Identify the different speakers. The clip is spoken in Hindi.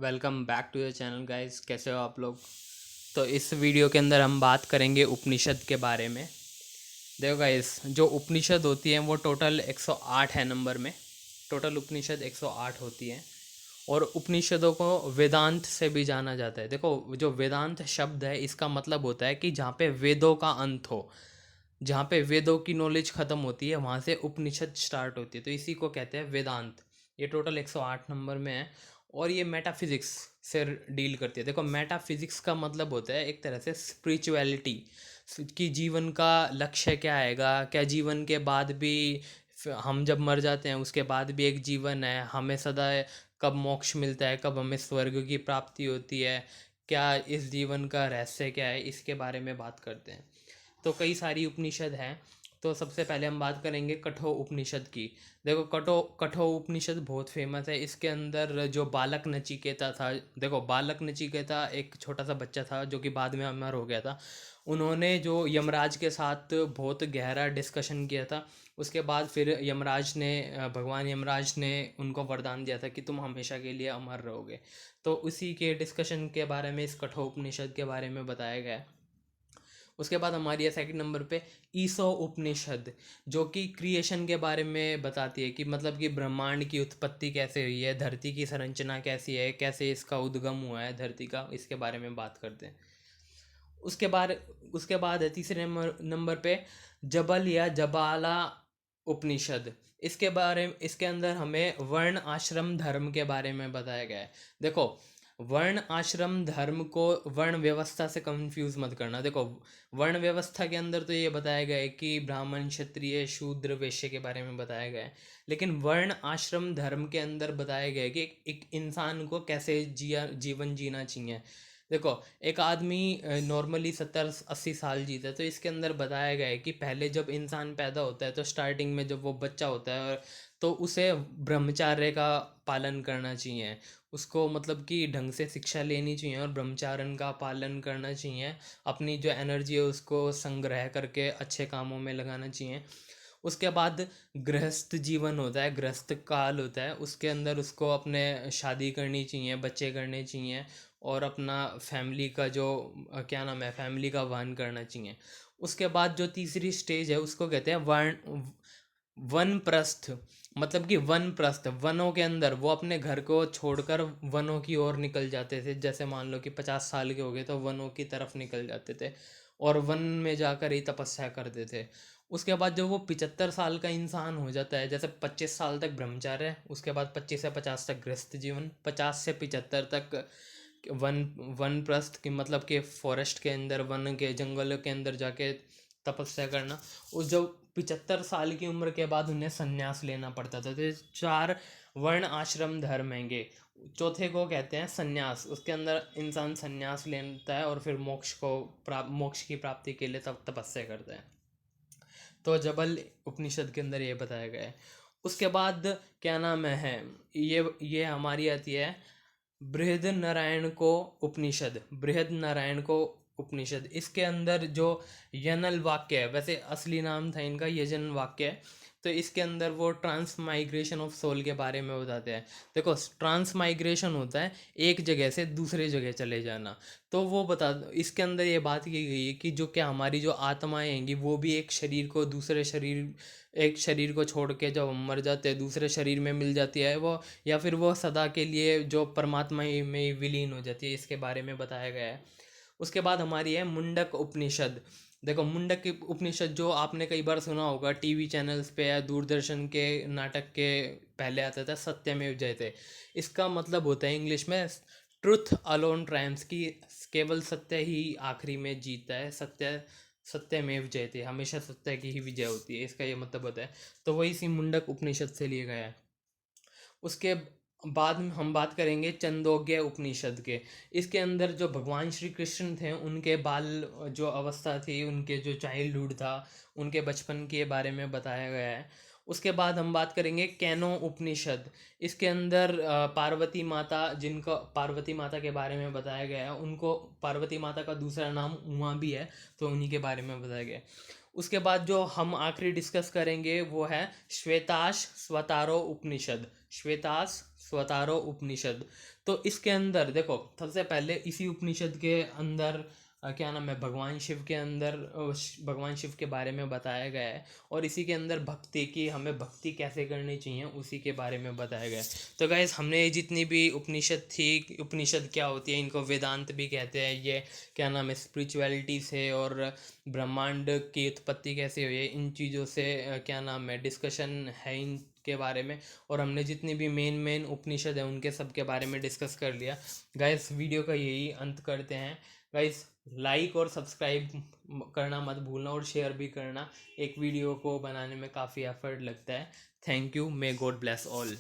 Speaker 1: Welcome back to your channel guys. कैसे हो आप लोग? तो इस वीडियो के अंदर हम बात करेंगे उपनिषद के बारे में। देखो गाइस, जो उपनिषद होती हैं वो टोटल 108 है नंबर में। टोटल उपनिषद 108 होती हैं और उपनिषदों को वेदांत से भी जाना जाता है। देखो, जो वेदांत शब्द है इसका मतलब होता है कि जहाँ पे वेदों का अंत हो, जहाँ पे वेदों की नॉलेज ख़त्म होती है वहाँ से उपनिषद स्टार्ट होती है, तो इसी को कहते हैं वेदांत। ये टोटल 108 नंबर में है और ये मेटाफिज़िक्स से डील करती है। देखो, मेटाफिज़िक्स का मतलब होता है एक तरह से स्पिरिचुअलिटी, कि जीवन का लक्ष्य क्या आएगा, क्या जीवन के बाद भी हम जब मर जाते हैं उसके बाद भी एक जीवन है, हमें सदा कब मोक्ष मिलता है, कब हमें स्वर्ग की प्राप्ति होती है, क्या इस जीवन का रहस्य क्या है, इसके बारे में बात करते हैं। तो कई सारी उपनिषद हैं। तो सबसे पहले हम बात करेंगे कठोर उपनिषद की। देखो, कठोर उपनिषद बहुत फेमस है। इसके अंदर जो बालक नचिकेता था, देखो बालक नचिकेता एक छोटा सा बच्चा था जो कि बाद में अमर हो गया था। उन्होंने जो यमराज के साथ बहुत गहरा डिस्कशन किया था। उसके बाद फिर यमराज ने भगवान यमराज ने उनको वरदान दिया था कि तुम हमेशा के लिए अमर रहोगे। तो उसी के डिस्कशन के बारे में इस कठोर उपनिषद के बारे में बताया गया है। उसके बाद हमारी है सेकंड नंबर पे ईसो उपनिषद, जो कि क्रिएशन के बारे में बताती है कि मतलब कि ब्रह्मांड की उत्पत्ति कैसे हुई है, धरती की संरचना कैसी है, कैसे इसका उद्गम हुआ है धरती का, इसके बारे में बात करते हैं। उसके बाद उसके बाद है तीसरे नंबर पे जबल या जबाला उपनिषद। इसके अंदर हमें वर्ण आश्रम धर्म के बारे में बताया गया है। देखो, वर्ण आश्रम धर्म को वर्ण व्यवस्था से कंफ्यूज मत करना। देखो, वर्ण व्यवस्था के अंदर तो ये बताया गया है कि ब्राह्मण क्षत्रिय शूद्र वैश्य के बारे में बताया गया है, लेकिन वर्ण आश्रम धर्म के अंदर बताया गया है कि एक इंसान को कैसे जीवन जीना चाहिए। देखो, एक आदमी नॉर्मली 70-80 साल जीता है, तो इसके अंदर बताया गया है कि पहले जब इंसान पैदा होता है तो स्टार्टिंग में जब वो बच्चा होता है तो उसे ब्रह्मचार्य का पालन करना चाहिए। उसको मतलब कि ढंग से शिक्षा लेनी चाहिए और ब्रह्मचार्य का पालन करना चाहिए। अपनी जो एनर्जी है उसको संग्रह करके अच्छे कामों में लगाना चाहिए। उसके बाद गृहस्थ जीवन होता है, गृहस्थ काल होता है, उसके अंदर उसको अपने शादी करनी चाहिए, बच्चे करने चाहिए और अपना फैमिली का जो क्या नाम है, फैमिली का वहन करना चाहिए। उसके बाद जो तीसरी स्टेज है उसको कहते हैं वर्ण वनप्रस्थ। मतलब कि वनप्रस्थ, वनों के अंदर वो अपने घर को छोड़कर वनों की ओर निकल जाते थे। जैसे मान लो कि 50 साल के हो गए तो वनों की तरफ निकल जाते थे और वन में जाकर ही तपस्या करते थे। उसके बाद जब वो 75 साल का इंसान हो जाता है, जैसे 25 साल तक ब्रह्मचार्य है, उसके बाद 25 से 50 तक गृहस्थ जीवन, 50 से 75 तक वन वनप्रस्थ की मतलब कि फॉरेस्ट के अंदर, वन के जंगलों के अंदर जाके तपस्या करना। और जब 75 साल की उम्र के बाद उन्हें संन्यास लेना पड़ता था। तो ये चार वर्ण आश्रम धर्म हैंगे। चौथे को कहते हैं संन्यास। उसके अंदर इंसान संन्यास लेता है और फिर मोक्ष की प्राप्ति के लिए तब तपस्या करता है। तो जबल उपनिषद के अंदर ये बताया गया है। उसके बाद क्या नाम है, ये हमारी आती है बृहद नारायण को उपनिषद। बृहद नारायण को उपनिषद, इसके अंदर जो यनल वाक्य है, वैसे असली नाम था इनका यजन वाक्य है, तो इसके अंदर वो ट्रांस माइग्रेशन ऑफ सोल के बारे में बताते हैं। देखो, ट्रांस माइग्रेशन होता है एक जगह से दूसरे जगह चले जाना। तो वो बता, इसके अंदर ये बात की गई है कि जो क्या हमारी जो आत्माएं हैं वो भी एक शरीर को दूसरे शरीर, एक शरीर को छोड़ के जब हम मर जाते हैं दूसरे शरीर में मिल जाती है वो, या फिर वो सदा के लिए जो परमात्मा में विलीन हो जाती है, इसके बारे में बताया गया है। उसके बाद हमारी है मुंडक उपनिषद। देखो, मुंडक की उपनिषद जो आपने कई बार सुना होगा टीवी चैनल्स पे या दूरदर्शन के नाटक के पहले आता था, सत्यमेव जयते। इसका मतलब होता है इंग्लिश में ट्रुथ अलोन ट्रायम्स, की केवल सत्य ही आखिरी में जीतता है। सत्यमेव जयते, हमेशा सत्य की ही विजय होती है, इसका ये मतलब होता है। तो वही इसी मुंडक उपनिषद से लिया गया है। उसके बाद में हम बात करेंगे चंदोग्य उपनिषद के। इसके अंदर जो भगवान श्री कृष्ण थे उनके बाल जो अवस्था थी, उनके जो चाइल्डहुड था, उनके बचपन के बारे में बताया गया है। उसके बाद हम बात करेंगे कैनो उपनिषद। इसके अंदर पार्वती माता, जिनको पार्वती माता के बारे में बताया गया है, उनको पार्वती माता का दूसरा नाम उमा भी है, तो उन्हीं के बारे में बताया गया है। उसके बाद जो हम आखिरी डिस्कस करेंगे वो है श्वेताश स्वतारो उपनिषद। श्वेतास स्वतारो उपनिषद। तो इसके अंदर देखो, सबसे पहले इसी उपनिषद के अंदर क्या नाम है, भगवान शिव के अंदर भगवान शिव के बारे में बताया गया है, और इसी के अंदर भक्ति की, हमें भक्ति कैसे करनी चाहिए उसी के बारे में बताया गया है। तो गाइस, हमने जितनी भी उपनिषद थी, उपनिषद क्या होती है, इनको वेदांत भी कहते हैं, ये क्या नाम है, स्पिरिचुअलिटी से और ब्रह्मांड की उत्पत्ति कैसे हुई है, इन चीज़ों से क्या नाम है, डिस्कशन है इन के बारे में। और हमने जितनी भी मेन उपनिषद है उनके सब के बारे में डिस्कस कर लिया। गाइस, वीडियो का यही अंत करते हैं। गाइस, लाइक और सब्सक्राइब करना मत भूलना, और शेयर भी करना। एक वीडियो को बनाने में काफ़ी एफर्ट लगता है। Thank you, may God bless all.